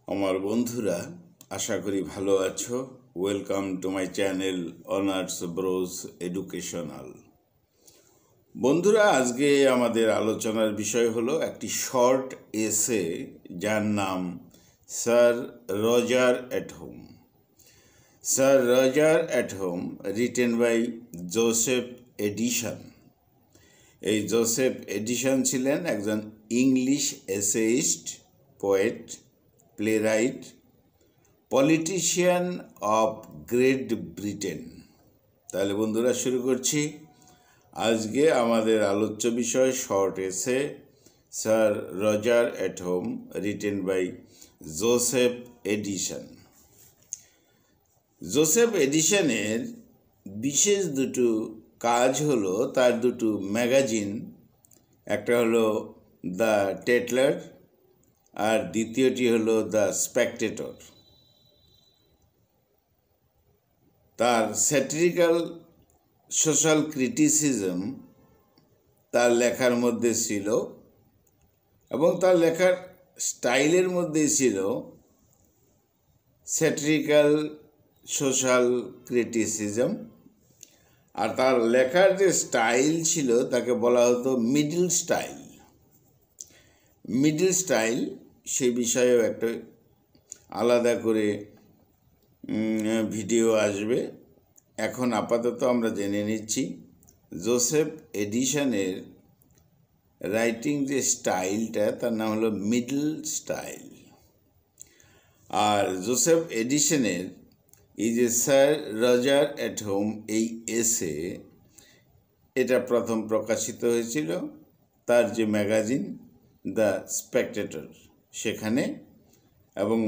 আমার বন্ধুরা, আশা করি ভালো আছো। Welcome to my channel honours bros educational. বন্ধুরা, আজকে আমাদের আলোচনার বিষয় হলো একটি শর্ট এসে যার নাম sir Roger at home. Sir Roger at home written by Joseph Addison. এই জোসেফ এডিসন ছিলেন একজন English essayist, poet, playwright, politician of great Britain. তাহলে বন্ধুরা, শুরু করছি। আজকে আমাদের আলোচ্য বিষয় short essay sir Roger at home written by Joseph Addison. Joseph এডিসনের বিশেষ দুটো কাজ হলো তার দুটো ম্যাগাজিন, একটা হলো দ্য টেটলার আর দ্বিতীয়টি হলো দ্য স্পেকটেটর। তার স্যাটিরিক্যাল সোশ্যাল ক্রিটিসিজম তার লেখার মধ্যে ছিল এবং তার লেখার স্টাইলের মধ্যেই ছিল স্যাটিরিক্যাল সোশ্যাল ক্রিটিসিজম। আর তার লেখার যে স্টাইল ছিল তাকে বলা হতো মিডল স্টাইল। মিডল স্টাইল সেই বিষয়েও একটা আলাদা করে ভিডিও আসবে। এখন আপাতত আমরা জেনে নিচ্ছি জোসেফ এডিসনের রাইটিং যে স্টাইলটা তার নাম হলো মিডল স্টাইল। আর জোসেফ এডিসনের এই যে স্যার রজার অ্যাট হোম এই এসে, এটা প্রথম প্রকাশিত হয়েছিল তার যে ম্যাগাজিন দ্য স্পেকটেটর সেখানে, এবং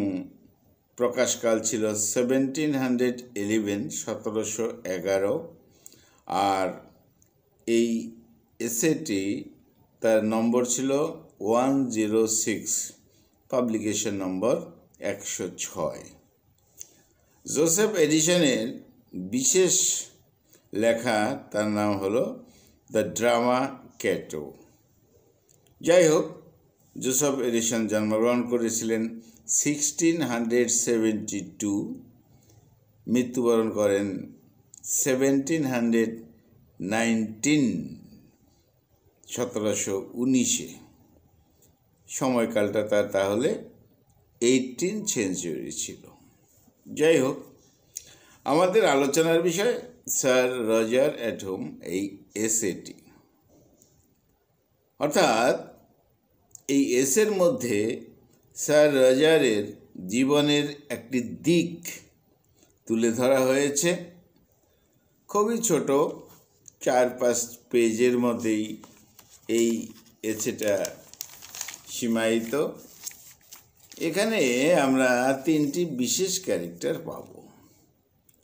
প্রকাশকাল ছিল 1711। আর এই এসেটি তার নম্বর ছিল 106, পাবলিকেশন নম্বর 106। জোসেফ এডিসনের বিশেষ লেখা তার নাম হলো দ্য ড্রামা ক্যাটো। যাই হোক, জোসেফ এডিসন জন্মগ্রহণ করেছিলেন 1672, মৃত্যুবরণ করেন 1719। সময়কালটা তার তাহলে 18th সেঞ্চুরি ছিল। যাই হোক, আমাদের আলোচনার বিষয় স্যার রজার অ্যাট হোম এই এসেটি। অর্থাৎ এই এসের মধ্যে স্যার রজারের জীবনের একটি দিক তুলে ধরা হয়েছে। খুবই ছোট, 4-5 পেজের মধ্যেই এই এসেটা সীমায়িত। এখানে আমরা 3টি বিশেষ ক্যারেক্টার পাব।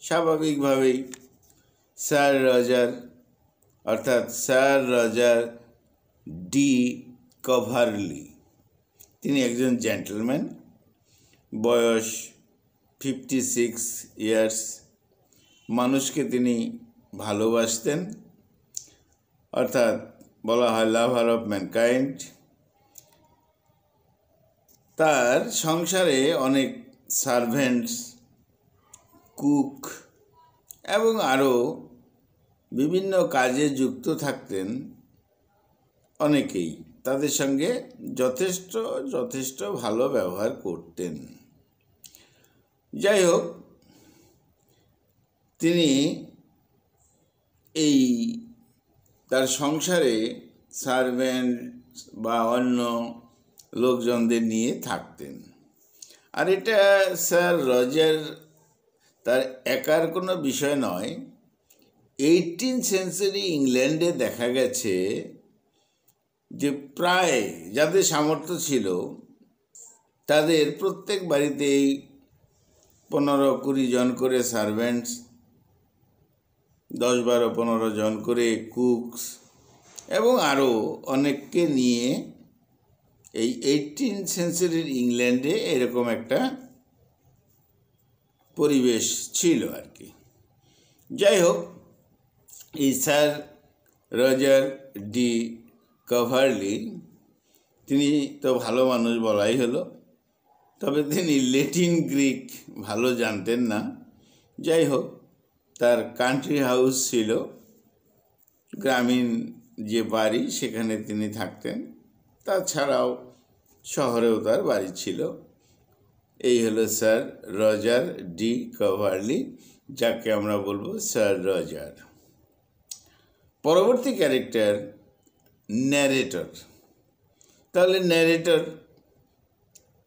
স্বাভাবিকভাবেই স্যার রজার, অর্থাৎ স্যার রজার ডি কভারলি, তিনি একজন জেন্টলম্যান, বয়স 56 ইয়ার্স। মানুষকে তিনি ভালোবাসতেন, অর্থাৎ বলা হয় লাভার অফ ম্যানকাইন্ড। তার সংসারে অনেক সার্ভেন্টস, কুক এবং আরও বিভিন্ন কাজে যুক্ত থাকতেন অনেকেই। তাদের সঙ্গে যথেষ্ট ভালো ব্যবহার করতেন। যাই হোক, তিনি এই তার সংসারে সার্ভেন্ট বা অন্য লোকজনদের নিয়ে থাকতেন। আর এটা স্যার রজার তার একার কোনো বিষয় নয়। 18th সেঞ্চুরি ইংল্যান্ডে দেখা গেছে যে প্রায় যাদের সামর্থ্য ছিল তাদের প্রত্যেক বাড়িতেই 15-20 জন করে সার্ভেন্টস, 10-12-15 জন করে কুকস এবং আরও অনেককে নিয়ে এই 18th সেঞ্চুরির ইংল্যান্ডে এরকম একটা পরিবেশ ছিল আর কি। যাই হোক, এই স্যার রজার ডি কভারলি তিনি তো ভালো মানুষ বলাই হলো। তবে তিনি ল্যাটিন গ্রিক ভালো জানতেন না। যাই হোক, তার কান্ট্রি হাউস ছিল, গ্রামীণ যে বাড়ি সেখানে তিনি থাকতেন। তাছাড়াও শহরেও তার বাড়ি ছিল। এই হলো স্যার রজার ডি কভারলি, যাকে আমরা বলবো স্যার রজার। পরবর্তী ক্যারেক্টার ন্যারেটর। তাহলে ন্যারেটর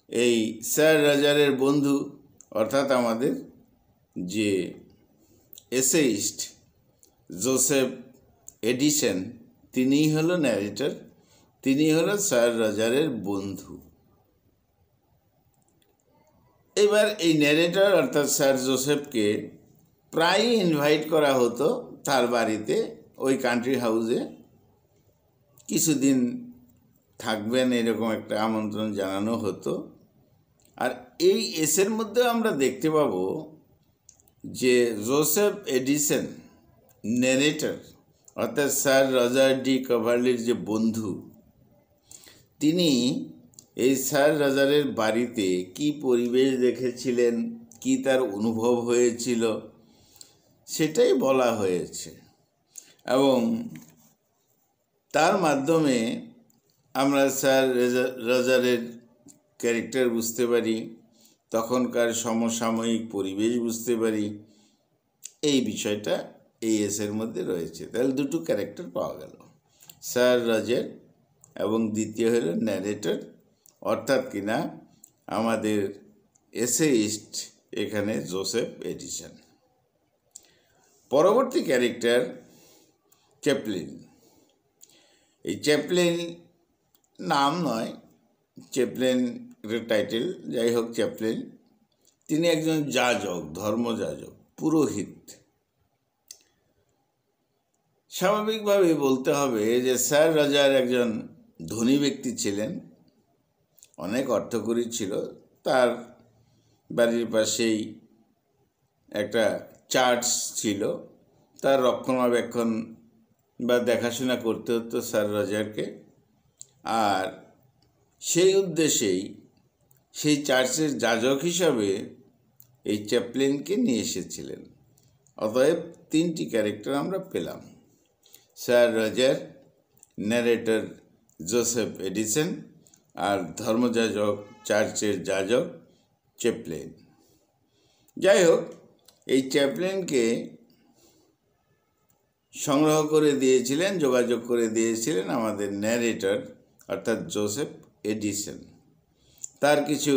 এই স্যার রজারের বন্ধু, অর্থাৎ আমাদের যে এসেইস্ট জোসেফ এডিসন, তিনিই হলো ন্যারেটর, তিনি হলো স্যার রজারের বন্ধু। এবার এই ন্যারেটর অর্থাৎ স্যার জোসেফকে প্রায়ই ইনভাইট করা হতো তার বাড়িতে, ওই কান্ট্রি হাউসে কিছুদিন থাকবেন এরকম একটা আমন্ত্রণ জানানো হতো। আর এই এসের মধ্যে আমরা দেখতে পাবো যে জোসেফ এডিসন ন্যারেটর অর্থাৎ স্যার রজার ডি কভারলির যে বন্ধু, তিনি এই স্যার রজারের বাড়িতে কি পরিবেশ দেখেছিলেন, কি তার অনুভব হয়েছিল, সেটাই বলা হয়েছে। এবং তার মাধ্যমে আমরা স্যার রজারের ক্যারেক্টার বুঝতে পারি, তখনকার সমসাময়িক পরিবেশ বুঝতে পারি। এই বিষয়টা এই এসের মধ্যে রয়েছে। তাহলে দুটো ক্যারেক্টার পাওয়া গেল, স্যার রজার এবং দ্বিতীয় হলো ন্যারেটর, অর্থাৎ কিনা আমাদের এসেইস্ট এখানে জোসেফ এডিসন। পরবর্তী ক্যারেক্টার চ্যাপলিন। এই চ্যাপলিন নাম নয়, চ্যাপলিন টাইটেল, যাই হোক চ্যাপলিন, তিনি একজন যাজক, ধর্মযাজক, পুরোহিত। স্বাভাবিকভাবে বলতে হবে যে স্যার রজার একজন ধনী ব্যক্তি ছিলেন, অনেক অর্থকরী ছিল। তার বাড়ির পাশেই একটা চার্চ ছিল, তার রক্ষণাবেক্ষণ বা দেখাশোনা করতে হতো স্যার রজারকে। আর সেই উদ্দেশ্যেই সেই চার্চের যাজক হিসাবে এই চ্যাপলিনকে নিয়ে এসেছিলেন। অতএব তিনটি ক্যারেক্টার আমরা পেলাম, sir Roger, narrator Joseph Addison, আর ধর্মযাজক চার্চের যাজক চ্যাপলিন। যাই হোক, এই চ্যাপলিনকে সংগ্রহ করে দিয়েছিলেন, যোগাযোগ করে দিয়েছিলেন আমাদের ন্যারেটর অর্থাৎ জোসেফ এডিসন। তার কিছু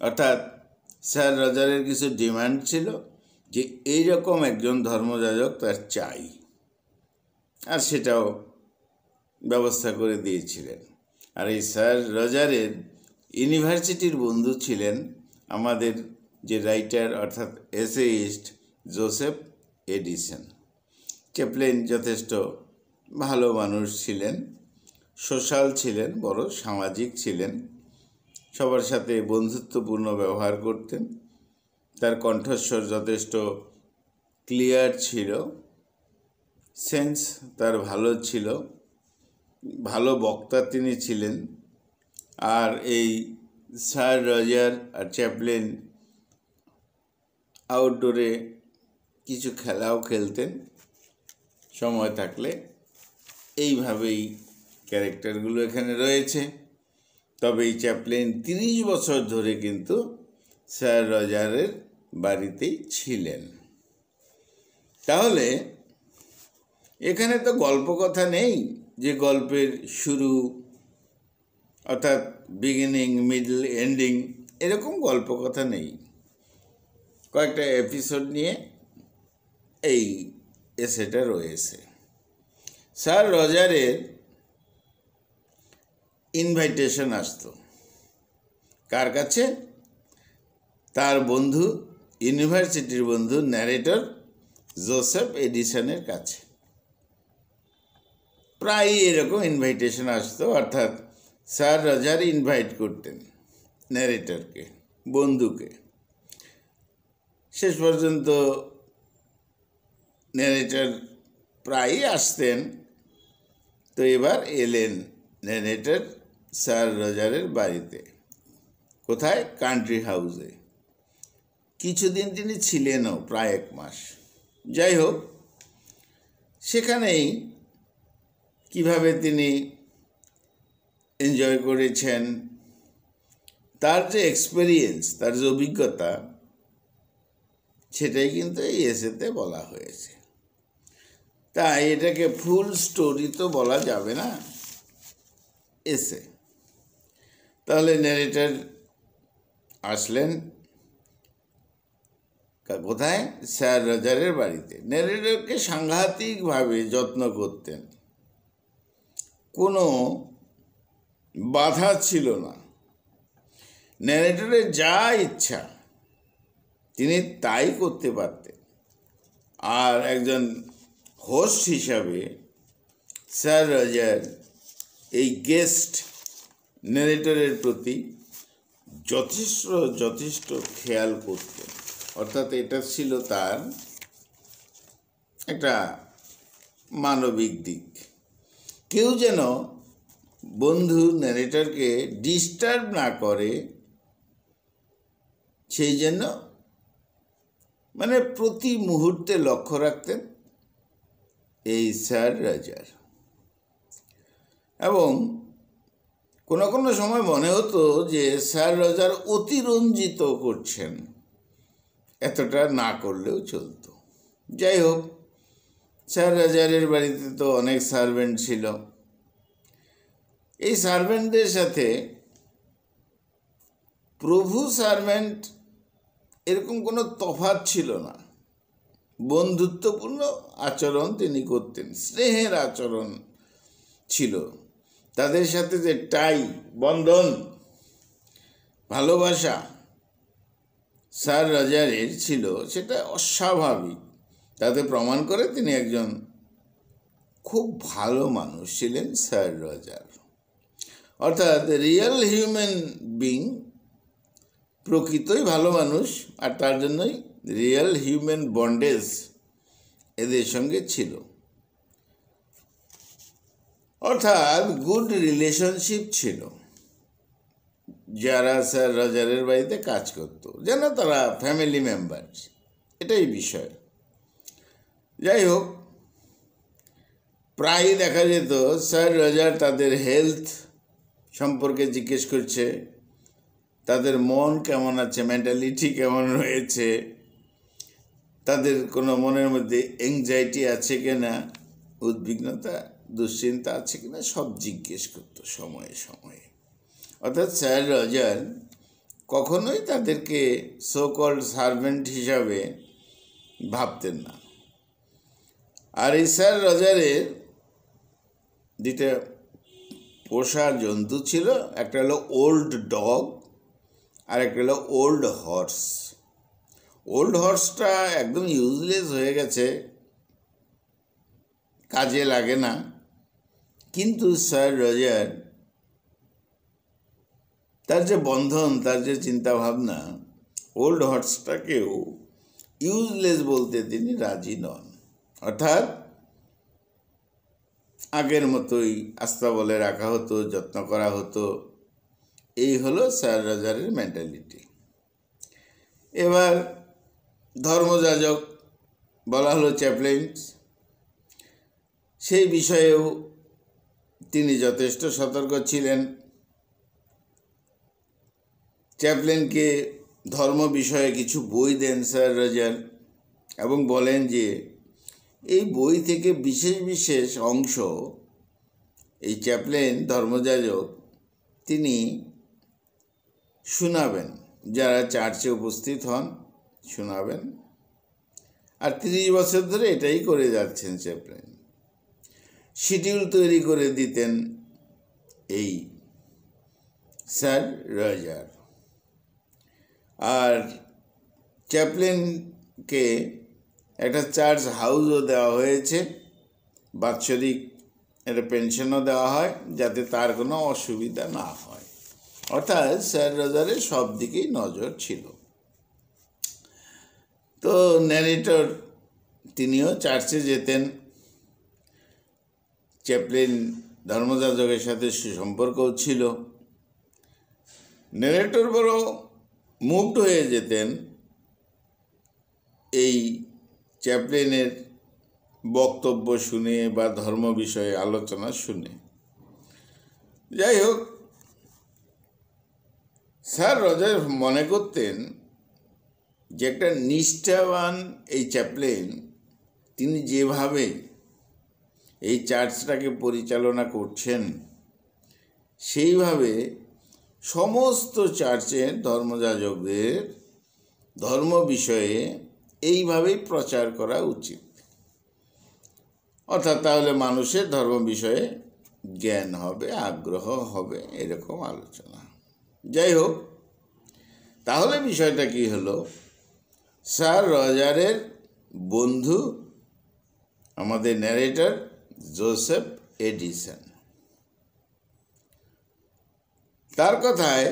অর্থাৎ স্যার রজারের কিছু ডিমান্ড ছিল যে এইরকম একজন ধর্মযাজক তার চাই, আর সেটাও ব্যবস্থা করে দিয়েছিলেন। আর এই স্যার রজারের ইউনিভার্সিটির বন্ধু ছিলেন আমাদের যে রাইটার অর্থাৎ এসেইস্ট জোসেফ এডিসন। চ্যাপলিন যথেষ্ট ভালো মানুষ ছিলেন, সোশ্যাল ছিলেন, বড় সামাজিক ছিলেন, সবার সাথে বন্ধুত্বপূর্ণ ব্যবহার করতেন। তার কণ্ঠস্বর যথেষ্ট ক্লিয়ার ছিল, সেন্স তার ভালো ছিল, ভালো বক্তা তিনি ছিলেন। আর এই স্যার রজার আর চ্যাপলিন আউটডোরে কিছু খেলাও খেলতেন সময় থাকলে। এইভাবেই ক্যারেক্টারগুলো এখানে রয়েছে। তবে এই চ্যাপলিন 30 বছর ধরে কিন্তু স্যার রজারের বাড়িতেই ছিলেন। তাহলে এখানে তো গল্প কথা নেই যে গল্পের শুরু অর্থাৎ বিগিনিং, মিডল, এন্ডিং, এরকম গল্প কথা নেই। কয়েকটা এপিসোড নিয়ে এই এসেটা রয়েছে। স্যার রজারের ইনভাইটেশন আসতো কার কাছে? তার বন্ধু, ইউনিভার্সিটির বন্ধু ন্যারেটর জোসেফ এডিসনের কাছে। প্রায়ই এরকম ইনভাইটেশন আসতো, অর্থাৎ স্যার রজার ইনভাইট করতেন ন্যারেটরকে, বন্ধুকে। শেষ পর্যন্ত ন্যারেটর প্রায়ই আসতেন। তো এবার এলেন ন্যারেটর স্যার রজারের বাড়িতে। কোথায়? কান্ট্রি হাউসে। কিছুদিন তিনি ছিলেনও, প্রায় 1 মাস। যাই হোক, সেখানেই কিভাবে তিনি এনজয় করেছেন, তার যে এক্সপেরিয়েন্স, তার যে অভিজ্ঞতা, সেটাই কিন্তু এই এসেতে বলা হয়েছে। তাই এটাকে ফুল স্টোরি তো বলা যাবে না, এসে। তাহলে ন্যারেটর আসলেন কোথায়? স্যার রজারের বাড়িতে। ন্যারেটরকে সাংঘাতিকভাবে যত্ন করতেন, কোনো বাধা ছিল না। ন্যারেটরের যা ইচ্ছা তিনি তাই করতে পারতেন। আর একজন হোস্ট হিসাবে স্যার রজার এই গেস্ট ন্যারেটরের প্রতি যথেষ্ট খেয়াল করতেন। অর্থাৎ এটা ছিল তার একটা মানবিক দিক। কেউ যেন বন্ধু ন্যারেটরকে ডিস্টার্ব না করে, সেই জন্য মানে প্রতি মুহূর্তে লক্ষ্য রাখতেন এই স্যার রজার। এবং কোনো কোনো সময় মনে হতো যে স্যার রজার অতিরঞ্জিত করছেন, এতটা না করলেও চলতো। যাই হোক, স্যার রজারের বাড়িতে তো অনেক সার্ভেন্ট ছিল। এই সার্ভেন্টদের সাথে প্রভু সার্ভেন্ট এরকম কোনো তফাৎ ছিল না। বন্ধুত্বপূর্ণ আচরণ তিনি করতেন, স্নেহের আচরণ ছিল। তাদের সাথে যে টাই বন্ধন, ভালোবাসা স্যার রজারের ছিল, সেটা অস্বাভাবিক। তাতে প্রমাণ করে তিনি একজন খুব ভালো মানুষ ছিলেন স্যার রজার। অর্থাৎ রিয়েল হিউম্যান বিং, প্রকৃতই ভালো মানুষ, আর তার জন্যই রিয়েল হিউম্যান বন্ডেজ এদের সঙ্গে ছিল। অর্থাৎ গুড রিলেশনশিপ ছিল। যারা স্যার রজারের বাড়িতে কাজ করত যেন তারা ফ্যামিলি মেম্বার, এটাই বিষয়। যাই হোক, প্রায়ই দেখা যেত স্যার রজার তাদের হেলথ সম্পর্কে জিজ্ঞেস করছে, তাদের মন কেমন আছে, মেন্টালিটি কেমন রয়েছে, তাদের কোনো মনের মধ্যে এংজাইটি আছে কিনা, উদ্বিগ্নতা দুশ্চিন্তা আছে কিনা, সব জিজ্ঞেস করতো সময়ে সময়ে। অর্থাৎ স্যার রজার কখনোই তাদেরকে সো কল্ড সার্ভেন্ট হিসাবে ভাবতেন না। আর এই স্যার রজারের দুইটা পোষা জন্তু ছিল, একটা হলো ওল্ড ডগ আর একটা হলো ওল্ড হর্স। ওল্ড হর্সটা একদম ইউজলেস হয়ে গেছে, কাজে লাগে না, কিন্তু স্যার রজার তার যে বন্ধন, তার যে চিন্তাভাবনা, ওল্ড হর্সটাকেও ইউজলেস বলতে তিনি রাজি নন। অর্থাৎ আগের মতোই আস্তাবলে রাখা হতো, যত্ন করা হতো। এই হলো স্যার রজারের মেন্টালিটি। এবার ধর্মযাজক বলা হলো চ্যাপলিন, সেই বিষয়েও তিনি যথেষ্ট সতর্ক ছিলেন। চ্যাপলিনকে ধর্ম বিষয়ে কিছু বই দেন স্যার রজার এবং বলেন যে এই বই থেকে বিশেষ বিশেষ অংশ এই চ্যাপলিন ধর্মযাজক তিনি শোনাবেন, যারা চার্চে উপস্থিত হন শোনাবেন। আর 30 বছর ধরে এটাই করে যাচ্ছেন চ্যাপলিন। শিডিউল তৈরি করে দিতেন এই স্যার রজার। আর চ্যাপলিনকে একটা চার্চ হাউসও দেওয়া হয়েছে, বাৎসরিক একটা পেনশনও দেওয়া হয়, যাতে তার কোনো অসুবিধা না হয়। অর্থাৎ স্যার রজারের সব দিকেই নজর ছিল। তো ন্যারেটর তিনিও চার্চে যেতেন, চ্যাপলিন ধর্মযাজকের সাথে সুসম্পর্কও ছিল। ন্যারেটর বড় মুভড হয়ে যেতেন এই চ্যাপলিনের বক্তব্য শুনে বা ধর্ম বিষয়ে আলোচনা শুনে। যাই হোক, স্যার রজার মনে করতেন যে একটা নিষ্ঠাবান এই চ্যাপলিন, তিনি যেভাবে এই চার্চটাকে পরিচালনা করছেন সেইভাবে সমস্ত চার্চের ধর্মযাজকদের ধর্ম বিষয়ে এইভাবেই প্রচার করা উচিত। অর্থাৎ তাহলে মানুষের ধর্ম বিষয়ে জ্ঞান হবে, আগ্রহ হবে, এরকম আলোচনা। যাই হোক, তাহলে বিষয়টা কি হলো, স্যার রজারের বন্ধু আমাদের ন্যারেটর জোসেফ এডিসন, তার কথায়,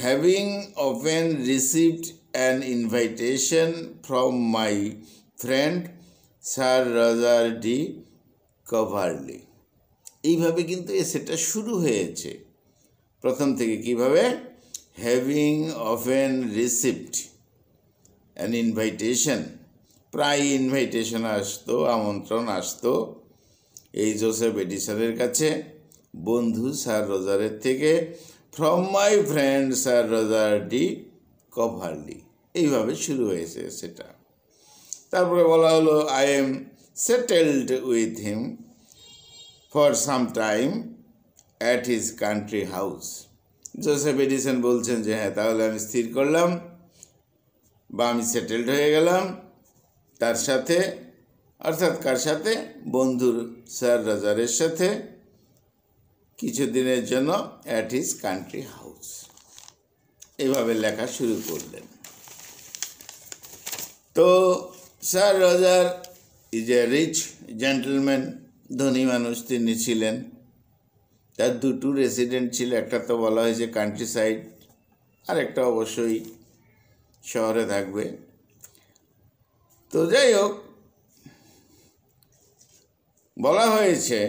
having often received an invitation from my friend sir Roger D কভারলি। এইভাবে কিন্তু এসেটা শুরু হয়েছে প্রথম থেকে। কিভাবে? Having often received an invitation, প্রায় ইনভাইটেশন আসতো, আমন্ত্রণ আসতো এই জোসেফ এডিসনের কাছে বন্ধু স্যার রজারের থেকে, from my friend sir Roger D কভারলি। এইভাবে শুরু হয়েছে সেটা। তারপরে বলা হলো, I am settled with him for some time at his country house. Joseph Addison বলছেন যে হ্যাঁ, তাহলে আমি স্থির করলাম বা আমি সেটেলড হয়ে গেলাম তার সাথে, অর্থাৎ কার সাথে? বন্ধুর স্যার রজারের সাথে কিছুদিনের জন্য অ্যাট হিজ কান্ট্রি হাউস। এভাবে লেখা শুরু করলেন। তো sir Roger is a rich gentleman, ধনী মানুষ তিনি ছিলেন। তার দুটো রেসিডেন্ট ছিল, একটা তো বলা হয়েছে কান্ট্রি সাইড, আর একটা অবশ্যই শহরে থাকবে। তো যাই হোক, বলা হয়েছে,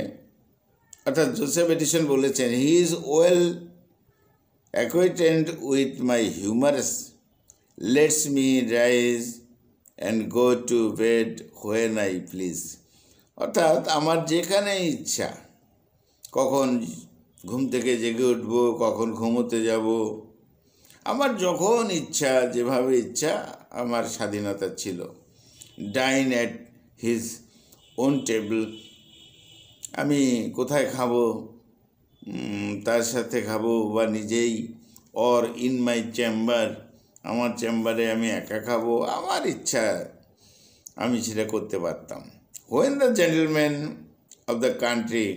অর্থাৎ জোসেফ এডিসন বলেছেন, he is well acquainted with my humorous, let's me rise and go to bed when I please. অর্থাৎ আমার যেখানে ইচ্ছা, কখন ঘুম থেকে জেগে উঠব, কখন ঘুমোতে যাব, আমার যখন ইচ্ছা, যেভাবে ইচ্ছা, আমার স্বাধীনতা ছিল। ডাইন অ্যাট হিজ ওন টেবিল, আমি কোথায় খাবো তার সাথে খাবো, বা নিজেই, অর ইন মাই চেম্বার, আমার চেম্বারে আমি একা খাবো, আমার ইচ্ছা আমি সেটা করতে পারতাম। When the gentleman of the country,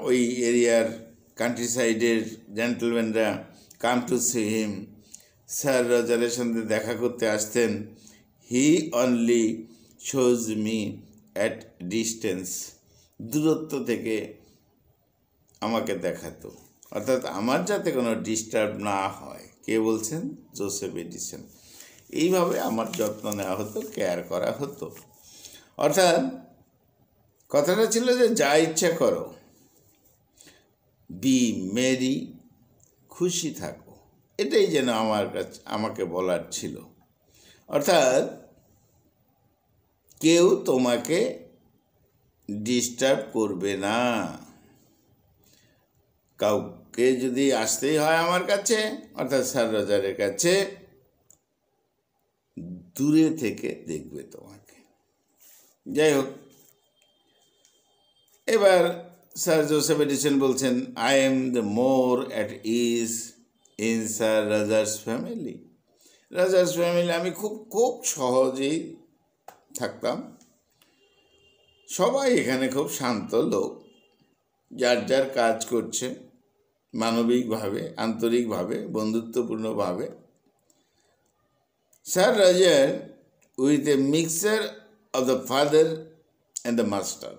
ওই এরিয়ার কান্ট্রি সাইডের জেন্টলম্যানরা come to see him, sir রজারের সঙ্গে দেখা করতে আসতেন, he only shows me at distance, দূরত্ব থেকে আমাকে দেখাতো, অর্থাৎ আমার যাতে কোনো ডিস্টার্ব না হয়। কে বলছেন? Joseph Edison. এইভাবে আমার যত্ন নেওয়া হতো, কেয়ার করা হতো। অর্থাৎ কথাটা ছিল যে যা ইচ্ছা করো, বি মেরি, খুশি থাকো, এটাই যেন আমাকে বলার ছিল। অর্থাৎ কেউ তোমাকে ডিস্টার্ব করবে না। কাউকে যদি আসতেই হয় আমার কাছে, অর্থাৎ স্যার রজারের কাছে, দূরে থেকে দেখবে তোমাকে। যাই হোক, এবার স্যার জোসেফ এডিসন বলছেন, I am the more at ease in sir Roger's family. Roger's family আমি খুব সহজেই থাকতাম। সবাই এখানে খুব শান্ত লোক, যার যার কাজ করছে মানবিকভাবে, আন্তরিকভাবে, বন্ধুত্বপূর্ণভাবে। Sir Roger with a mixture of the father and the master,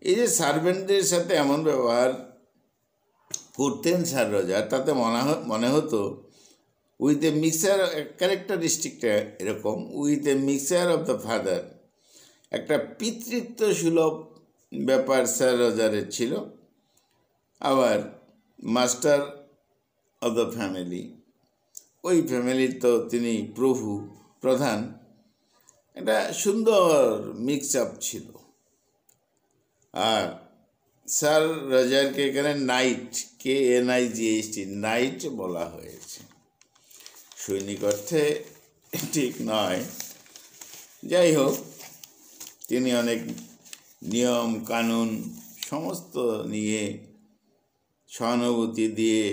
এই যে সার্ভেন্টদের সাথে এমন ব্যবহার করতেন স্যার রজার, তাতে মনে হতো উইথ এ মিক্সচার, ক্যারেক্টারিস্টিকটা এরকম, with a mixture of the father, একটা পিতৃত্ব সুলভ ব্যাপার স্যার রজারের ছিল, আবার মাস্টার অফ দ্য ফ্যামিলি, ওই ফ্যামিলির তো তিনি প্রধান। একটা সুন্দর মিক্স আপ ছিল। আর স্যার রজারকে এখানে নাইট, KNIGHT, নাইট বলা হয়েছে। সৈনিক অর্থে ঠিক নয়। যাই হোক, তিনি অনেক নিয়ম কানুন সমস্ত নিয়ে সহানুভূতি দিয়ে,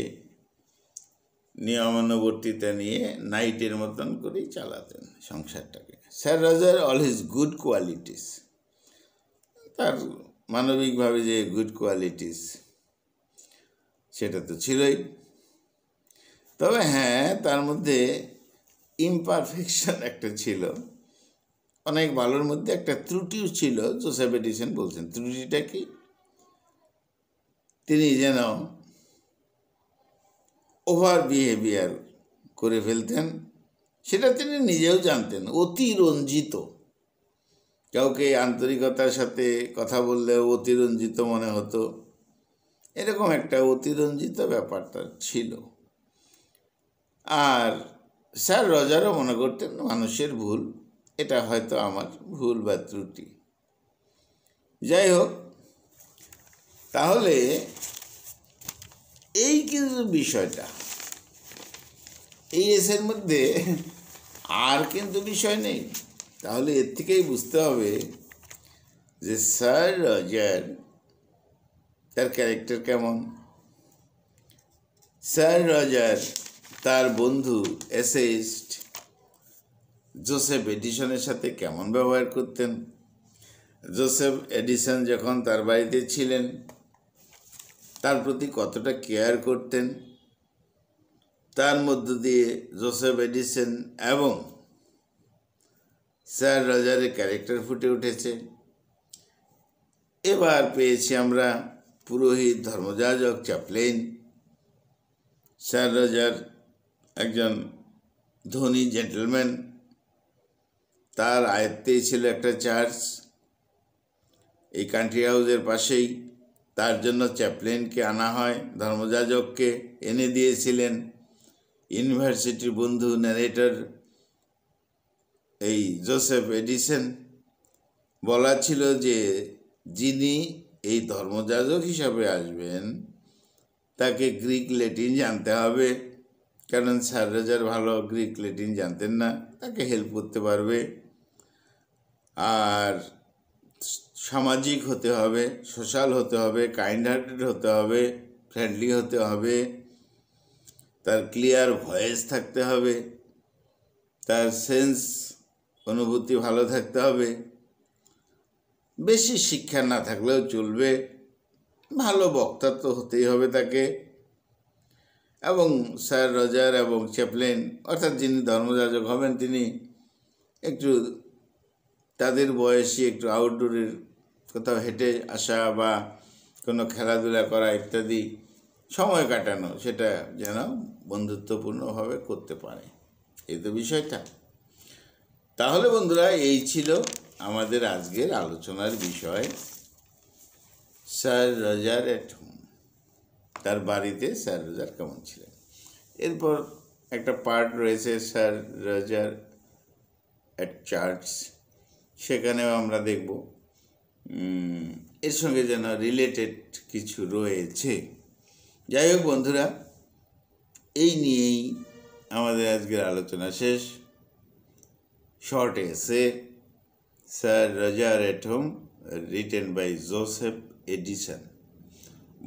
নিয়মানুবর্তিতা নিয়ে নাইটের মতন করেই চালাতেন সংসারটাকে। Sir Roger all his good qualities, তার মানবিকভাবে যে গুড কোয়ালিটিস সেটা তো ছিলই। তবে হ্যাঁ, তার মধ্যে ইমপারফেকশন একটা ছিল, অনেক ভালোর মধ্যে একটা ত্রুটিও ছিল। জোসেফ এডিসন বলছেন ত্রুটিটা কি, তিনি যেন ওভার বিহেভিয়ার করে ফেলতেন, সেটা তিনি নিজেও জানতেন। অতিরঞ্জিত, কাউকে আন্তরিকতার সাথে কথা বললেও অতিরঞ্জিত মনে হতো, এরকম একটা অতিরঞ্জিত ব্যাপারটা ছিল। আর স্যার রজারও মনে করতেন মানুষের ভুল, এটা হয়তো আমার ভুল বা ত্রুটি। যাই হোক, তাহলে এই কিন্তু বিষয়টা, এই এসের মধ্যে আর কিন্তু বিষয় নেই। তাহলে এর থেকেই বুঝতে হবে যে স্যার রজার তার ক্যারেক্টার কেমন। স্যার রজার তার বন্ধু এসেইস্ট জোসেফ এডিসনের সাথে কেমন ব্যবহার করতেন। জোসেফ এডিসন যখন তার বাড়িতে ছিলেন তার প্রতি কতটা কেয়ার করতেন, তার মধ্য দিয়ে জোসেফ এডিসন এবং স্যার রজারের ক্যারেক্টার ফুটে উঠেছে। এবার পেয়েছি আমরা পুরোহিত, ধর্মযাজক, চ্যাপলেন। স্যার রজার একজন ধনী জেন্টলম্যান, তার আয়ত্তেই ছিল একটা চার্চ এই কান্ট্রি হাউসের পাশেই। তার জন্য চ্যাপলেনকে আনা হয়, ধর্মযাজককে এনে দিয়েছিলেন ইউনিভার্সিটির বন্ধু ন্যারেটর এই জোসেফ এডিসন। বলা ছিল যে যিনি এই ধর্মযাজক হিসাবে আসবেন তাকে গ্রিক ল্যাটিন জানতে হবে, কারণ স্যার রজার ভালো গ্রিক ল্যাটিন জানতেন না, তাকে হেল্প করতে পারবে। আর সামাজিক হতে হবে, সোশ্যাল হতে হবে, কাইন্ড হার্টেড হতে হবে, ফ্রেন্ডলি হতে হবে, তার ক্লিয়ার ভয়েস থাকতে হবে, তার সেন্স অনুভূতি ভালো থাকতে হবে, বেশি শিক্ষা না থাকলেও চলবে, ভালো বক্তা তো হতেই হবে তাকে। এবং স্যার রজার এবং চ্যাপলেন অর্থাৎ যিনি ধর্মযাজক হবেন তিনি একটু তাদের বয়সী, একটু আউটডোরের কোথাও হেঁটে আসা বা কোনো খেলাধুলা করা ইত্যাদি সময় কাটানো, সেটা যেন বন্ধুত্বপূর্ণভাবে করতে পারে, এই তো বিষয়টা। তাহলে বন্ধুরা, এই ছিল আমাদের আজকের আলোচনার বিষয়, স্যার রজার এট হোম। তার বাড়িতে স্যার রজার কেমন ছিলেন। এরপর একটা পার্ট রয়েছে স্যার রজার অ্যাট চার্চ, সেখানেও আমরা দেখব এর সঙ্গে যেন রিলেটেড কিছু রয়েছে। যাই হোক বন্ধুরা, এই নিয়েই আমাদের আজকের আলোচনা শেষ। Short essay sir Roger at home, written by Joseph Addison.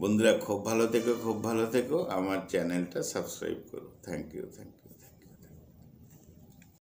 বন্ধুরা, খুব ভালো থেকো, খুব ভালো থেকো। আমার চ্যানেলটা সাবস্ক্রাইব করো। Thank you.